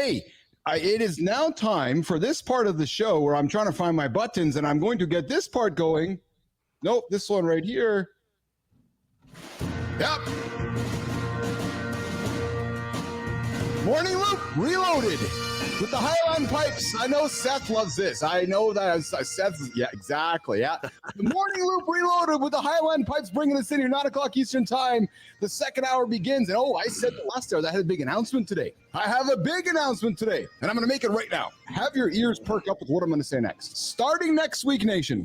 hey, it is now time for this part of the show where I'm trying to find my buttons, and I'm going to get this part going. Nope, this one right here. Yep. Morning Loop Reloaded with the Highline Pipes. I know Seth loves this. I know that Seth, yeah, exactly. Yeah. The Morning Loop Reloaded with the Highline Pipes bringing us in here, 9 o'clock Eastern time. The second hour begins. And I said the last hour that I had a big announcement today. I have a big announcement today, and I'm going to make it right now. Have your ears perk up with what I'm going to say next. Starting next week, Nation,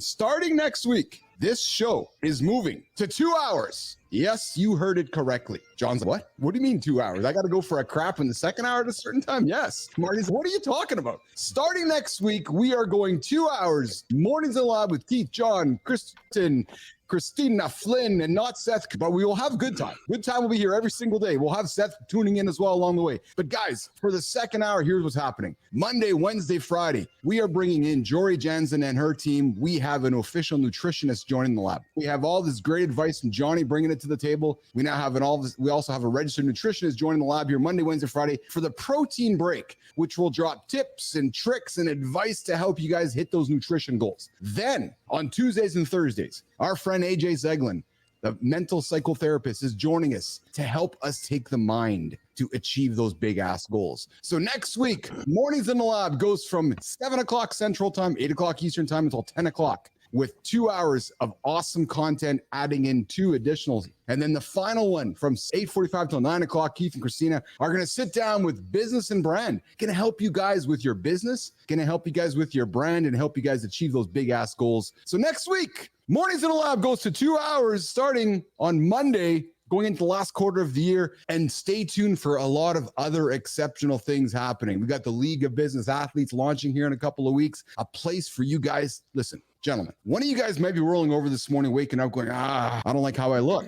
this show is moving to 2 hours. Yes, you heard it correctly. John's like, what? What do you mean 2 hours? I got to go for a crap in the second hour at a certain time? Yes. Marty's, what are you talking about? Starting next week, we are going 2 hours. Mornings in the Lab with Keith, John, Kristen, Christina, Flynn, and not Seth, but we will have good time. Good time will be here every single day. We'll have Seth tuning in as well along the way. But guys, for the second hour, here's what's happening. Monday, Wednesday, Friday, we are bringing in Jory Jansen and her team. We have an official nutritionist joining the lab. We have all this great advice from Johnny bringing it to the table. We now have we also have a registered nutritionist joining the lab here Monday, Wednesday, Friday for the protein break, which will drop tips and tricks and advice to help you guys hit those nutrition goals. Then on Tuesdays and Thursdays, our friend AJ Zeglin, the mental psychotherapist, is joining us to help us take the mind to achieve those big ass goals. So next week, Mornings in the Lab goes from 7 o'clock Central Time, 8 o'clock Eastern Time until 10 o'clock with 2 hours of awesome content, adding in 2 additionals. And then the final one from 8:45 till 9 o'clock, Keith and Christina are going to sit down with business and brand. Going to help you guys with your business, going to help you guys with your brand, and help you guys achieve those big ass goals. So next week, Mornings in the Lab goes to 2 hours starting on Monday, going into the last quarter of the year, and stay tuned for a lot of other exceptional things happening. We got the League of Business Athletes launching here in a couple of weeks, a place for you guys. Listen, gentlemen, one of you guys might be rolling over this morning, waking up going, I don't like how I look.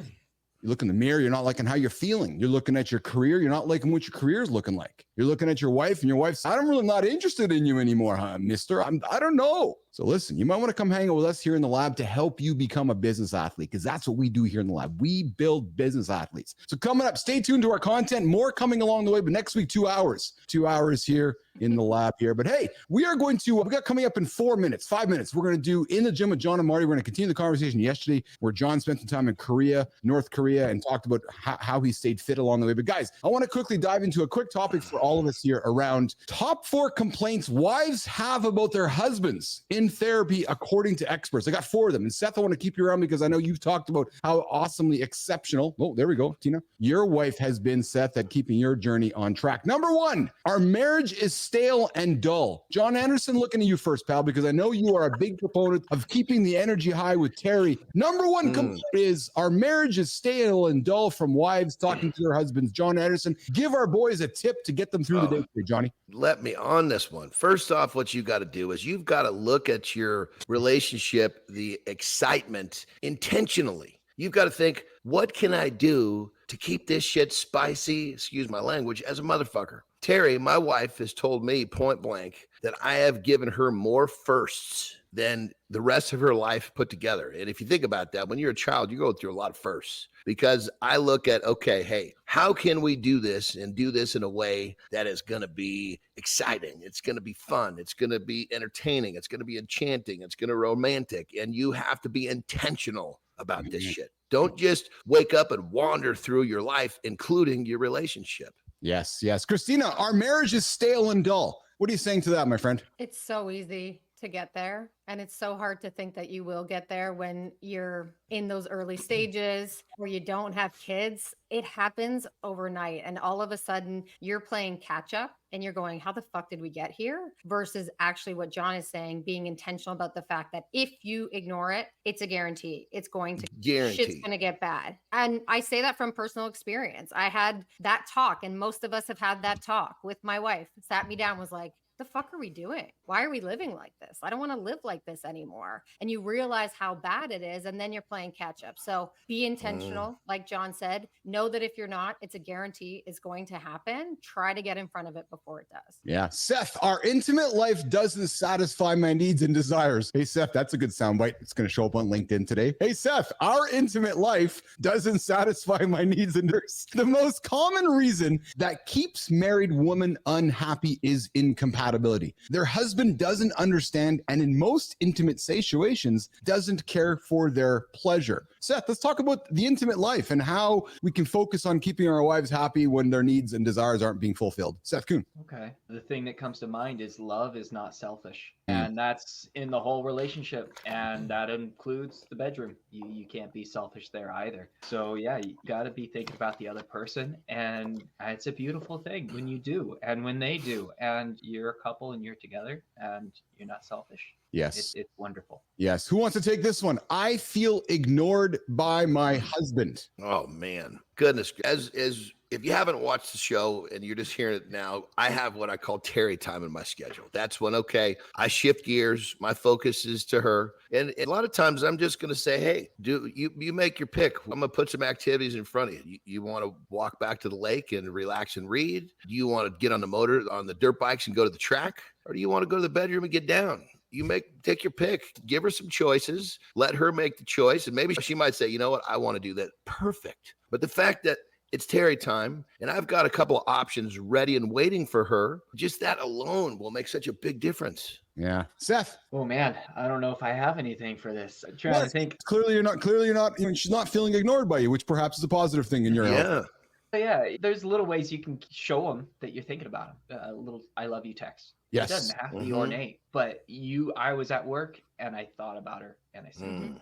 You look in the mirror, you're not liking how you're feeling. You're looking at your career, you're not liking what your career is looking like. You're looking at your wife, and your wife's, I'm really not interested in you anymore, huh, mister? I don't know. So listen, you might want to come hang out with us here in the lab to help you become a business athlete, because that's what we do here in the lab. We build business athletes. So coming up, stay tuned to our content. More coming along the way, but next week, 2 hours. 2 hours here in the lab here. But hey, we got coming up in 5 minutes. We're going to do In the Gym with Jon and Marty. We're going to continue the conversation yesterday where Jon spent some time in North Korea, and talked about how he stayed fit along the way. But guys, I want to quickly dive into a quick topic for all of us here around top 4 complaints wives have about their husbands in therapy, according to experts. I got 4 of them. And Seth, I want to keep you around because I know you've talked about how awesomely exceptional. Oh, there we go, Tina. Your wife has been, Seth, at keeping your journey on track. Number 1, our marriage is stale and dull. John Anderson, looking at you first, pal, because I know you are a big proponent of keeping the energy high with Terry. Number 1 complaint is our marriage is stale and dull from wives talking to their husbands. John Anderson, give our boys a tip to get them through the day today, Johnny. Let me on this one. First off, what you got to do is you've got to look at your relationship, the excitement intentionally. You've got to think, what can I do to keep this shit spicy, excuse my language, as a motherfucker? Terry, my wife, has told me point blank that I have given her more firsts than the rest of her life put together. And if you think about that, when you're a child, you go through a lot of firsts, because I look at, okay, hey, how can we do this and do this in a way that is going to be exciting? It's going to be fun. It's going to be entertaining. It's going to be enchanting. It's going to be romantic. And you have to be intentional about this shit. Don't just wake up and wander through your life, including your relationship. Yes. Christina, our marriage is stale and dull. What are you saying to that, my friend? It's so easy to get there. And it's so hard to think that you will get there when you're in those early stages where you don't have kids. It happens overnight. And all of a sudden you're playing catch up and you're going, how the fuck did we get here? Versus actually what Jon is saying, being intentional about the fact that if you ignore it, it's a guarantee. It's going to, shit's going to get bad. And I say that from personal experience. I had that talk, and most of us have had that talk with my wife, sat me down, was like, the fuck are we doing? Why are we living like this? I don't want to live like this anymore. And you realize how bad it is. And then you're playing catch up. So be intentional. Like Jon said, know that if you're not, it's a guarantee it's going to happen. Try to get in front of it before it does. Yeah. Seth, our intimate life doesn't satisfy my needs and desires. Hey, Seth, that's a good soundbite. It's going to show up on LinkedIn today. Hey, Seth, our intimate life doesn't satisfy my needs and desires. The most common reason that keeps married women unhappy is incompatibility. Their husband doesn't understand, and in most intimate situations, doesn't care for their pleasure. Seth, let's talk about the intimate life and how we can focus on keeping our wives happy when their needs and desires aren't being fulfilled. Seth Kuhn. Okay. The thing that comes to mind is love is not selfish. And that's in the whole relationship. And that includes the bedroom. You can't be selfish there either. So yeah, you got to be thinking about the other person. And it's a beautiful thing when you do and when they do. And you're a couple and you're together and you're not selfish. Yes. It's wonderful. Yes. Who wants to take this one? I feel ignored by my husband. Oh man, goodness. As if you haven't watched the show and you're just hearing it now, I have what I call Terry time in my schedule. That's when, okay, I shift gears. My focus is to her. And a lot of times I'm just going to say, hey, do you make your pick. I'm going to put some activities in front of you. You want to walk back to the lake and relax and read? Do you want to get on the dirt bikes and go to the track? Or do you want to go to the bedroom and get down? Take your pick, give her some choices, let her make the choice. And maybe she might say, you know what, I want to do that. Perfect. But the fact that it's Terry time and I've got a couple of options ready and waiting for her, just that alone will make such a big difference. Yeah. Seth. Oh man, I don't know if I have anything for this. I'm trying to think. Clearly you're not, she's not feeling ignored by you, which perhaps is a positive thing in your life. Yeah, there's little ways you can show them that you're thinking about them. A little I love you text. Yes. It doesn't have to be ornate, but I was at work and I thought about her and I said,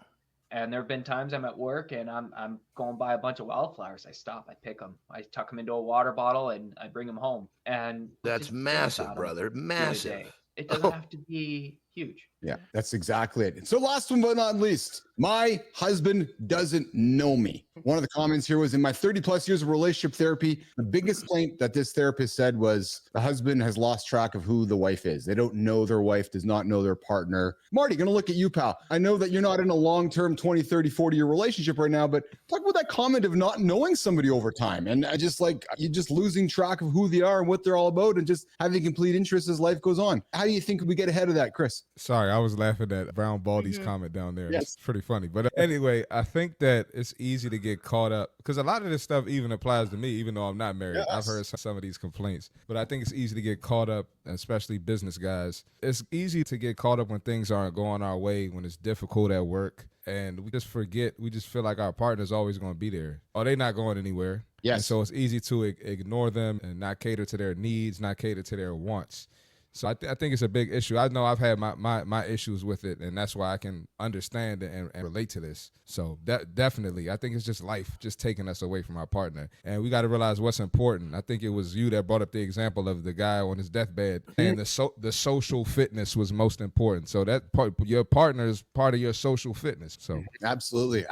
and there have been times I'm at work and I'm going by a bunch of wildflowers. I stop, I pick them, I tuck them into a water bottle and I bring them home. And that's massive, brother. Massive. It doesn't have to be huge. Yeah, that's exactly it. So last one but not least, my husband doesn't know me. One of the comments here was, in my 30 plus years of relationship therapy, the biggest complaint that this therapist said was the husband has lost track of who the wife is. They don't know their wife, does not know their partner. Marty, going to look at you, pal. I know that you're not in a long-term 20, 30, 40-year relationship right now, but talk about that comment of not knowing somebody over time. And just like, you're just losing track of who they are and what they're all about and just having complete interest as life goes on. How do you think we get ahead of that, Chris? Sorry, I was laughing at Brown Baldy's comment down there. Yes. It's pretty funny. But anyway, I think that it's easy to get caught up because a lot of this stuff even applies to me, even though I'm not married. Yes. I've heard some of these complaints, but I think it's easy to get caught up, especially business guys. It's easy to get caught up when things aren't going our way, when it's difficult at work. And we just forget, we just feel like our partner's always going to be there. Or they're not going anywhere. Yes. And so it's easy to ignore them and not cater to their needs, not cater to their wants. So I think it's a big issue. I know I've had my issues with it, and that's why I can understand it and relate to this. So definitely, I think it's just life just taking us away from our partner. And we got to realize what's important. I think it was you that brought up the example of the guy on his deathbed, and the social fitness was most important. So that your partner is part of your social fitness. So absolutely.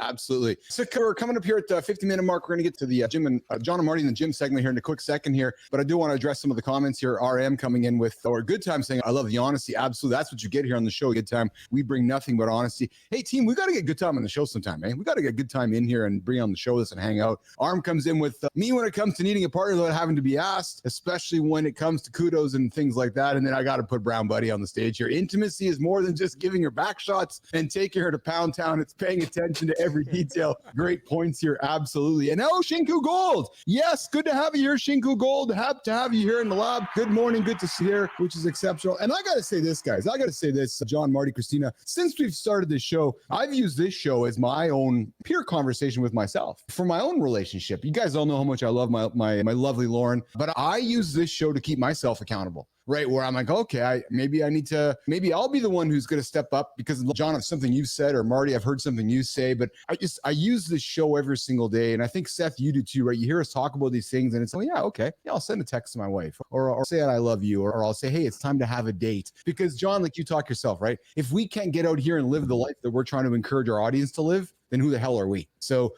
So we're coming up here at the 50-minute mark. We're going to get to the gym and Jon and Marty in the gym segment here in a quick second here. But I do want to address some of the comments here. RM coming in with, or good time, saying, I love the honesty. Absolutely. That's what you get here on the show. Good time. We bring nothing but honesty. Hey, team, we got to get good time on the show sometime, man. We got to get good time in here and bring on the show this and hang out. Arm comes in with me when it comes to needing a partner without having to be asked, especially when it comes to kudos and things like that. And then I got to put Brown Buddy on the stage here. Intimacy is more than just giving her back shots and taking her to Pound Town. It's paying attention to every detail. Great points here. Absolutely. And Shinku Gold. Yes, good to have you here, Shinku Gold. Happy to have you here in the lab. Good morning. Good to see you here, which is exceptional. And I got to say this, guys. I got to say this, Jon, Marty, Christina. Since we've started this show, I've used this show as my own peer conversation with myself for my own relationship. You guys all know how much I love my lovely Lauren, but I use this show to keep myself accountable. Right, where I'm like, okay, maybe I'll be the one who's going to step up because, Jon, it's something you've said, or Marty, I've heard something you say, but I use this show every single day. And I think, Seth, you do too, right? You hear us talk about these things and it's, oh yeah, okay. Yeah, I'll send a text to my wife or say I love you, or I'll say, hey, it's time to have a date. Because, Jon, like you talk yourself, right? If we can't get out here and live the life that we're trying to encourage our audience to live, then who the hell are we? So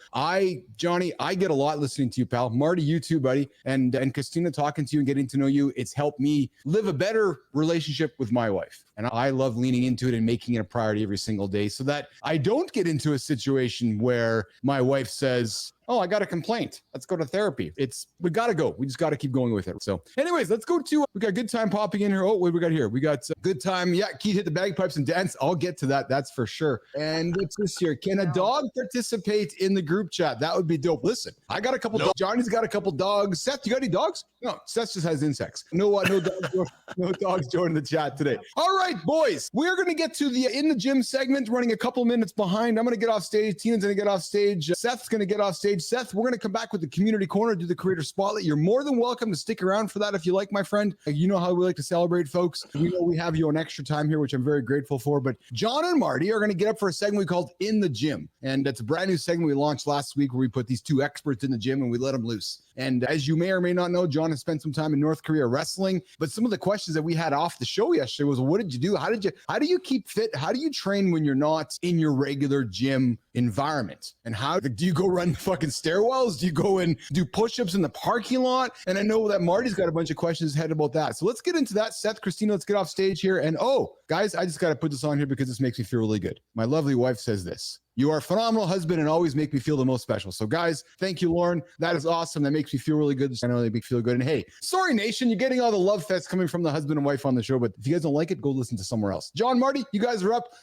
Johnny, I get a lot listening to you, pal. Marty, you too, buddy. And Christina, talking to you and getting to know you, it's helped me live a better relationship with my wife. And I love leaning into it and making it a priority every single day so that I don't get into a situation where my wife says, oh, I got a complaint. Let's go to therapy. We got to go. We just got to keep going with it. So anyways, let's go to, we got Good Time popping in here. Oh, what do we got here? We got Good Time. Yeah, Keith hit the bagpipes and dance. I'll get to that. That's for sure. And what's this here? Can a dog participate in the group chat? That would be dope. Listen, I got a couple dogs. Johnny's got a couple dogs. Seth, you got any dogs? No, Seth just has insects. No dogs, no dogs joining the chat today. All right, boys, we're going to get to the In the Gym segment, running a couple minutes behind. I'm going to get off stage. Tina's going to get off stage. Seth's going to get off stage. Seth, we're going to come back with the community corner, do the creator spotlight. You're more than welcome to stick around for that if you like, my friend. You know how we like to celebrate, folks. We know we have you on extra time here, which I'm very grateful for. But Jon and Marty are going to get up for a segment we called In the Gym. And it's a brand new segment we launched last week where we put these two experts in the gym and we let them loose. And as you may or may not know, Jon has spent some time in North Korea wrestling. But some of the questions that we had off the show yesterday was, what did you do? How do you keep fit? How do you train when you're not in your regular gym environment? And how do you go run the fucking stairwells? Do you go and do push-ups in the parking lot? And I know that Marty's got a bunch of questions ahead about that. So let's get into that. Seth, Christina, let's get off stage here. And guys, I just got to put this on here because this makes me feel really good. My lovely wife says this: you are a phenomenal husband and always make me feel the most special. So guys, thank you, Lauren. That is awesome. That makes me feel really good. I know they make me feel good. And hey, sorry, nation, you're getting all the love fest coming from the husband and wife on the show. But if you guys don't like it, go listen to somewhere else. Jon, Marty, you guys are up.